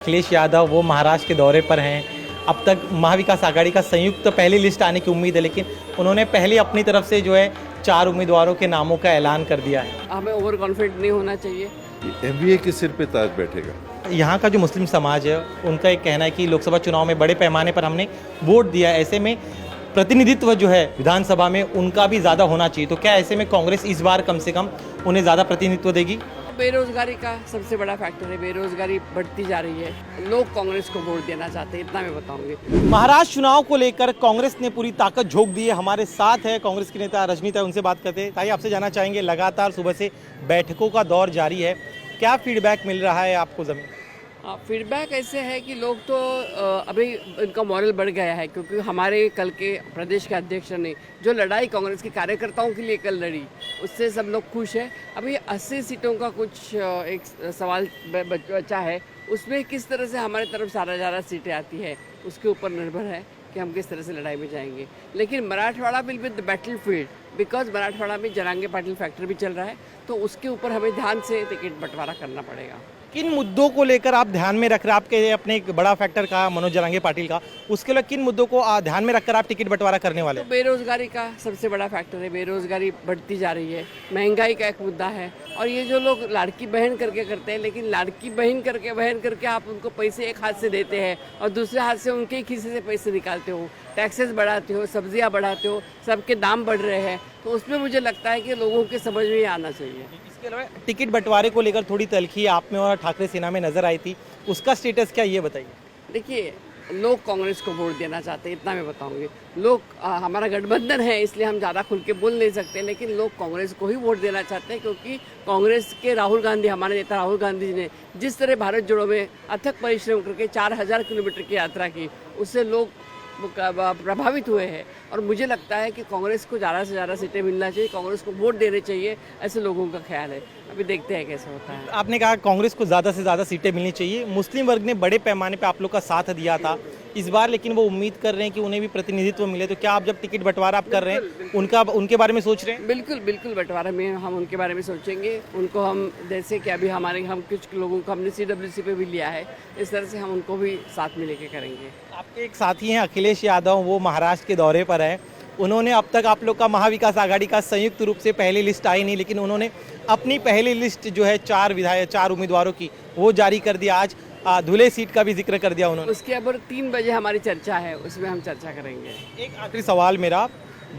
अखिलेश यादव वो महाराष्ट्र के दौरे पर हैं। अब तक महाविकास आघाड़ी का संयुक्त पहली लिस्ट आने की उम्मीद है, लेकिन उन्होंने पहले अपनी तरफ से जो है 4 उम्मीदवारों के नामों का ऐलान कर दिया है। हमें ओवर कॉन्फिडेंट नहीं होना चाहिए। एमबीए के सिर पे ताज बैठेगा। यहाँ का जो मुस्लिम समाज है उनका एक कहना है कि लोकसभा चुनाव में बड़े पैमाने पर हमने वोट दिया, ऐसे में प्रतिनिधित्व जो है विधानसभा में उनका भी ज़्यादा होना चाहिए। तो क्या ऐसे में कांग्रेस इस बार कम से कम उन्हें ज़्यादा प्रतिनिधित्व देगी? बेरोजगारी का सबसे बड़ा फैक्टर है, बेरोजगारी बढ़ती जा रही है। लोग कांग्रेस को वोट देना चाहते हैं, इतना मैं बताऊंगी। महाराष्ट्र चुनाव को लेकर कांग्रेस ने पूरी ताकत झोंक दी है। हमारे साथ है कांग्रेस की नेता रजनीता, उनसे बात करते हैं। ताई, आपसे जानना चाहेंगे, लगातार सुबह से बैठकों का दौर जारी है, क्या फीडबैक मिल रहा है आपको जमीन? फीडबैक ऐसे है कि लोग तो अभी इनका मॉरल बढ़ गया है, क्योंकि हमारे कल के प्रदेश के अध्यक्ष ने जो लड़ाई कांग्रेस के कार्यकर्ताओं के लिए कल लड़ी, उससे सब लोग खुश हैं। अभी 80 सीटों का कुछ एक सवाल बचा है, उसमें किस तरह से हमारे तरफ ज़्यादा सीटें आती है उसके ऊपर निर्भर है कि हम किस तरह से लड़ाई में जाएंगे। लेकिन Marathwada will be the battle field, because Marathwada में जरांगे पाटिल फैक्टर भी चल रहा है, तो उसके ऊपर हमें ध्यान से टिकट बंटवारा करना पड़ेगा। किन मुद्दों को लेकर आप ध्यान में रख रहे हैं? आपके अपने एक बड़ा फैक्टर कहा मनोज जरांगे पाटिल का, उसके लिए किन मुद्दों को ध्यान में रखकर आप टिकट बंटवारा करने वाले? तो बेरोजगारी का सबसे बड़ा फैक्टर है, बेरोजगारी बढ़ती जा रही है, महंगाई का एक मुद्दा है। और ये जो लोग लाड़की बहन करके करते हैं, लेकिन लाड़की बहन करके आप उनको पैसे एक हाथ से देते हैं और दूसरे हाथ से उनके खीसे से पैसे निकालते हो, टैक्सेस बढ़ाते हो, सब्जियां बढ़ाते हो, सबके दाम बढ़ रहे हैं। तो उसमें मुझे लगता है कि लोगों के समझ में आना चाहिए। इसके अलावा टिकट बंटवारे को लेकर थोड़ी तल्खी आप में और ठाकरे सेना में नजर आई थी, उसका स्टेटस क्या, ये बताइए। देखिए, लोग कांग्रेस को वोट देना चाहते हैं, इतना मैं बताऊंगी। लोग हमारा गठबंधन है, इसलिए हम ज़्यादा खुल के बोल नहीं सकते, लेकिन लोग कांग्रेस को ही वोट देना चाहते हैं, क्योंकि कांग्रेस के राहुल गांधी, हमारे नेता राहुल गांधी जी ने जिस तरह भारत जोड़ो में अथक परिश्रम करके 4000 किलोमीटर की यात्रा की, उससे लोग प्रभावित हुए हैं। और मुझे लगता है कि कांग्रेस को ज़्यादा से ज़्यादा सीटें मिलना चाहिए, कांग्रेस को वोट देने चाहिए, ऐसे लोगों का ख्याल है। अभी देखते हैं कैसे होता है। आपने कहा कांग्रेस को ज़्यादा से ज़्यादा सीटें मिलनी चाहिए, मुस्लिम वर्ग ने बड़े पैमाने पे आप लोग का साथ दिया था इस बार, लेकिन वो उम्मीद कर रहे हैं कि उन्हें भी प्रतिनिधित्व मिले। तो क्या आप जब टिकट बंटवारा आप कर रहे हैं उनके बारे में सोच रहे हैं? बिल्कुल बंटवारे में हम उनके बारे में सोचेंगे। उनको हम, जैसे कि अभी हम कुछ लोगों को हमने CWC पे भी लिया है, इस तरह से हम उनको भी साथ में लेके करेंगे। आपके एक साथी हैं अखिलेश यादव, वो महाराष्ट्र के दौरे पर है। उन्होंने अब तक आप लोग का महाविकास आघाड़ी का संयुक्त रूप से पहली लिस्ट आई नहीं, लेकिन उन्होंने अपनी पहली लिस्ट जो है 4 उम्मीदवारों की वो जारी कर दिया। आज धुले सीट का भी जिक्र कर दिया उन्होंने। उसके अब 3 बजे हमारी चर्चा है, उसमें हम चर्चा करेंगे। एक आखिरी सवाल मेरा,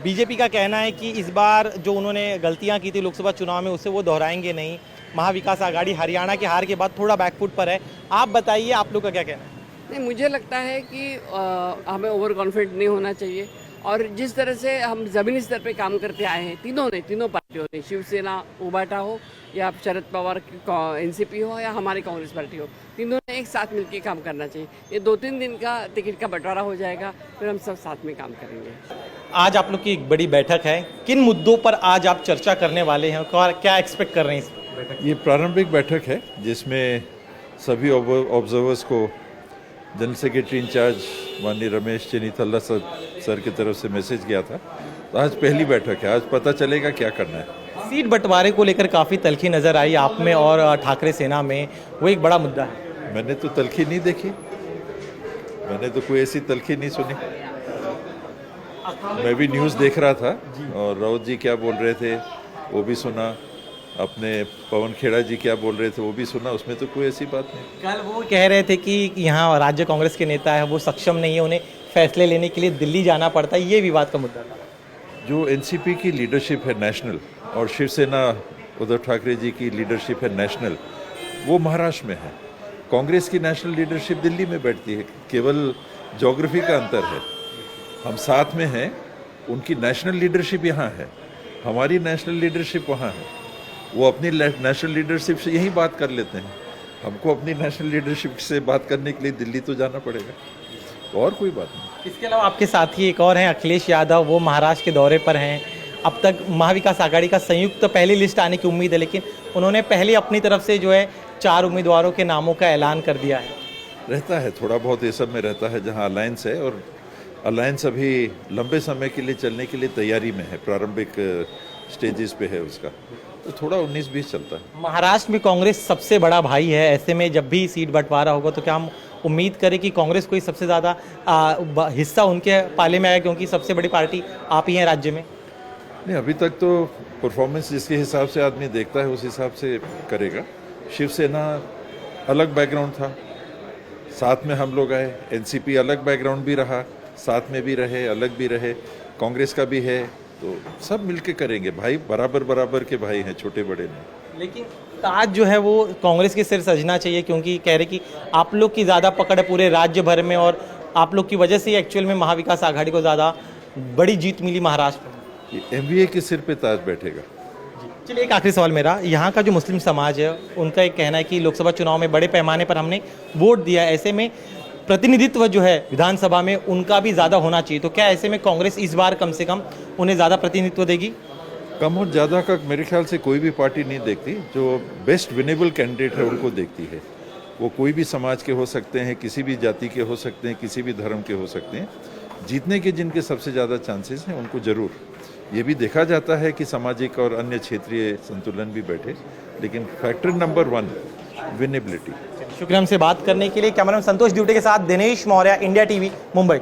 बीजेपी का कहना है कि इस बार जो उन्होंने गलतियां की थी लोकसभा चुनाव में, उसे वो दोहराएंगे नहीं। महाविकास आघाड़ी हरियाणा की हार के बाद थोड़ा बैकफुट पर है, आप बताइए आप लोग का क्या कहना है? नहीं, मुझे लगता है कि हमें ओवर कॉन्फिडेंट नहीं होना चाहिए। और जिस तरह से हम ज़मीनी स्तर पे काम करते आए हैं, तीनों पार्टियों ने, शिवसेना उबाटा हो या शरद पवार की NCP हो या हमारी कांग्रेस पार्टी हो, तीनों ने एक साथ मिलकर काम करना चाहिए। ये 2-3 दिन का टिकट का बंटवारा हो जाएगा, फिर हम सब साथ में काम करेंगे। आज आप लोग की एक बड़ी बैठक है, किन मुद्दों पर आज आप चर्चा करने वाले हैं और क्या एक्सपेक्ट कर रहे हैं इस बैठक? ये प्रारंभिक बैठक है जिसमें सभी ऑब्जर्वर्स को जनरल सेक्रेटरी इंचार्ज माननीय रमेश चेनीथल्ला सर की तरफ से मैसेज गया था। तो आज पहली बैठक है, आज पता चलेगा क्या करना है। सीट बंटवारे को लेकर काफ़ी तल्खी नजर आई आप में और ठाकरे सेना में, वो एक बड़ा मुद्दा है। मैंने तो तल्खी नहीं देखी, मैंने तो कोई ऐसी तल्खी नहीं सुनी। मैं भी न्यूज़ देख रहा था और राउत जी क्या बोल रहे थे वो भी सुना, अपने पवन खेड़ा जी क्या बोल रहे थे वो भी सुना, उसमें तो कोई ऐसी बात नहीं। कल वो कह रहे थे कि यहाँ राज्य कांग्रेस के नेता है वो सक्षम नहीं है, उन्हें फैसले लेने के लिए दिल्ली जाना पड़ता है, ये विवाद का मुद्दा था। जो NCP की लीडरशिप है नेशनल और शिवसेना उद्धव ठाकरे जी की लीडरशिप है नेशनल, वो महाराष्ट्र में है। कांग्रेस की नेशनल लीडरशिप दिल्ली में बैठती है, केवल ज्योग्राफी का अंतर है। हम साथ में हैं, उनकी नेशनल लीडरशिप यहाँ है, हमारी नेशनल लीडरशिप वहाँ है। वो अपनी नेशनल लीडरशिप से यही बात कर लेते हैं, हमको अपनी नेशनल लीडरशिप से बात करने के लिए दिल्ली तो जाना पड़ेगा, और कोई बात नहीं। इसके अलावा आपके साथी एक और हैं अखिलेश यादव, वो महाराष्ट्र के दौरे पर हैं। अब तक महाविकास आघाड़ी का संयुक्त पहली लिस्ट आने की उम्मीद है, लेकिन उन्होंने पहले अपनी तरफ से जो है 4 उम्मीदवारों के नामों का ऐलान कर दिया है। रहता है थोड़ा बहुत ये सब में रहता है, जहाँ अलायंस है, और अलायंस अभी लंबे समय के लिए चलने के लिए तैयारी में है, प्रारंभिक स्टेजेस पे है उसका। तो थोड़ा 19-20 चलता है। महाराष्ट्र में कांग्रेस सबसे बड़ा भाई है, ऐसे में जब भी सीट बंटवारा होगा तो क्या हम उम्मीद करें कि कांग्रेस को ही सबसे ज़्यादा हिस्सा उनके पाले में आया, क्योंकि सबसे बड़ी पार्टी आप ही हैं राज्य में? नहीं, अभी तक तो परफॉर्मेंस जिसके हिसाब से आदमी देखता है उस हिसाब से करेगा। शिवसेना अलग बैकग्राउंड था, साथ में हम लोग आए। एनसीपी अलग बैकग्राउंड भी रहा, साथ में भी रहे, अलग भी रहे। कांग्रेस का भी है, तो सब मिलके करेंगे। भाई बराबर बराबर के भाई हैं, छोटे बड़े नहीं। लेकिन ताज जो है वो कांग्रेस के सिर सजना चाहिए, क्योंकि कह रहे कि आप लोग की ज़्यादा पकड़ है पूरे राज्य भर में और आप लोग की वजह से ही एक्चुअल में महाविकास आघाड़ी को ज़्यादा बड़ी जीत मिली महाराष्ट्र में। एमवीए के सिर पे ताज बैठेगा। चलिए, एक आखिरी सवाल मेरा, यहाँ का जो मुस्लिम समाज है उनका एक कहना है कि लोकसभा चुनाव में बड़े पैमाने पर हमने वोट दिया, ऐसे में प्रतिनिधित्व जो है विधानसभा में उनका भी ज़्यादा होना चाहिए, तो क्या ऐसे में कांग्रेस इस बार कम से कम उन्हें ज़्यादा प्रतिनिधित्व देगी? कम और ज़्यादा का मेरे ख्याल से कोई भी पार्टी नहीं देखती। जो बेस्ट विनेबल कैंडिडेट है उनको देखती है। वो कोई भी समाज के हो सकते हैं, किसी भी जाति के हो सकते हैं, किसी भी धर्म के हो सकते हैं। जीतने के जिनके सबसे ज़्यादा चांसेस हैं उनको जरूर। ये भी देखा जाता है कि सामाजिक और अन्य क्षेत्रीय संतुलन भी बैठे, लेकिन फैक्टर नंबर 1 विनेबिलिटी। शुक्रिया हमसे बात करने के लिए। कैमरामैन संतोष ड्यूटी के साथ दिनेश मौर्य, इंडिया टीवी, मुंबई।